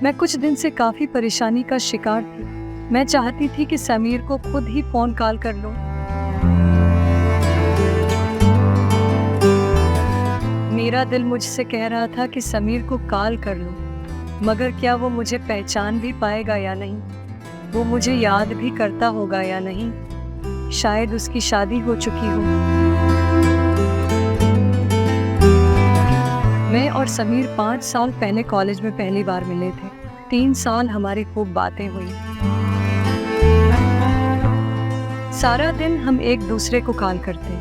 मैं कुछ दिन से काफ़ी परेशानी का शिकार थी। मैं चाहती थी कि समीर को खुद ही फ़ोन कॉल कर लूं। मेरा दिल मुझसे कह रहा था कि समीर को कॉल कर लूं, मगर क्या वो मुझे पहचान भी पाएगा या नहीं? वो मुझे याद भी करता होगा या नहीं? शायद उसकी शादी हो चुकी हो। मैं और समीर 5 साल पहले कॉलेज में पहली बार मिले थे। 3 साल हमारी खूब बातें हुई। सारा दिन हम एक दूसरे को कॉल करते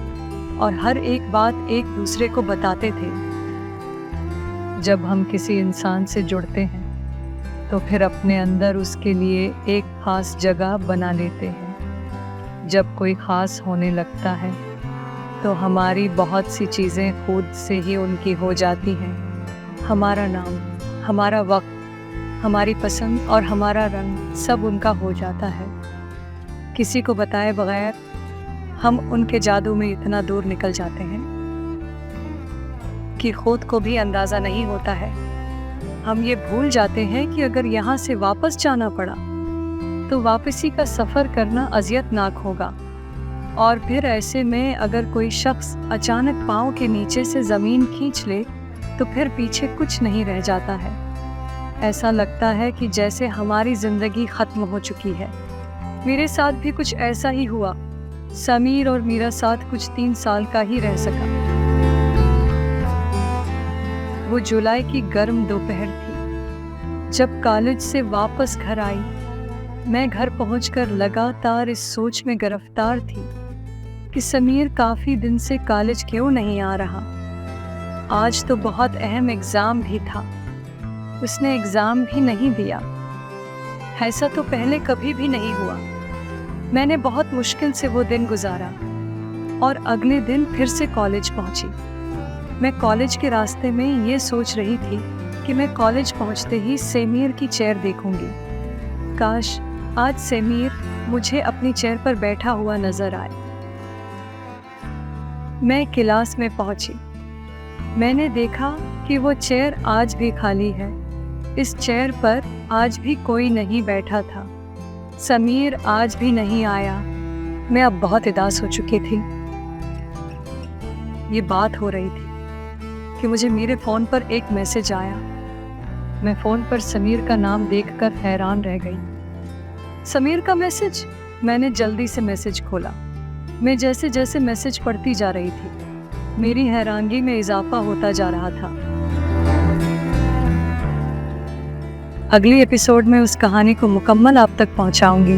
और हर एक बात एक दूसरे को बताते थे। जब हम किसी इंसान से जुड़ते हैं तो फिर अपने अंदर उसके लिए एक खास जगह बना लेते हैं। जब कोई खास होने लगता है तो हमारी बहुत सी चीज़ें खुद से ही उनकी हो जाती हैं। हमारा नाम, हमारा वक्त, हमारी पसंद और हमारा रंग सब उनका हो जाता है। किसी को बताए बगैर हम उनके जादू में इतना दूर निकल जाते हैं कि खुद को भी अंदाज़ा नहीं होता है। हम ये भूल जाते हैं कि अगर यहाँ से वापस जाना पड़ा तो वापसी का सफ़र करना अज़ियतनाक होगा। और फिर ऐसे में अगर कोई शख्स अचानक पाँव के नीचे से ज़मीन खींच ले तो फिर पीछे कुछ नहीं रह जाता है। ऐसा लगता है कि जैसे हमारी ज़िंदगी ख़त्म हो चुकी है। मेरे साथ भी कुछ ऐसा ही हुआ। समीर और मेरा साथ कुछ 3 साल का ही रह सका। वो जुलाई की गर्म दोपहर थी। जब कॉलेज से वापस घर आई, मैं घर पहुंचकर लगातार इस सोच में गिरफ्तार थी कि समीर काफ़ी दिन से कॉलेज क्यों नहीं आ रहा। आज तो बहुत अहम एग्ज़ाम भी था, उसने एग्ज़ाम भी नहीं दिया। ऐसा तो पहले कभी भी नहीं हुआ। मैंने बहुत मुश्किल से वो दिन गुजारा और अगले दिन फिर से कॉलेज पहुंची। मैं कॉलेज के रास्ते में ये सोच रही थी कि मैं कॉलेज पहुंचते ही समीर की चेयर देखूंगी। काश आज समीर मुझे अपनी चेयर पर बैठा हुआ नजर आए। मैं क्लास में पहुंची। मैंने देखा कि वो चेयर आज भी खाली है। इस चेयर पर आज भी कोई नहीं बैठा था। समीर आज भी नहीं आया। मैं अब बहुत उदास हो चुकी थी। ये बात हो रही थी कि मुझे मेरे फ़ोन पर एक मैसेज आया। मैं फ़ोन पर समीर का नाम देखकर हैरान रह गई। समीर का मैसेज? मैंने जल्दी से मैसेज खोला। मैं जैसे जैसे मैसेज पढ़ती जा रही थी, मेरी हैरानगी में इजाफा होता जा रहा था। अगली एपिसोड में उस कहानी को मुकम्मल आप तक पहुंचाऊंगी।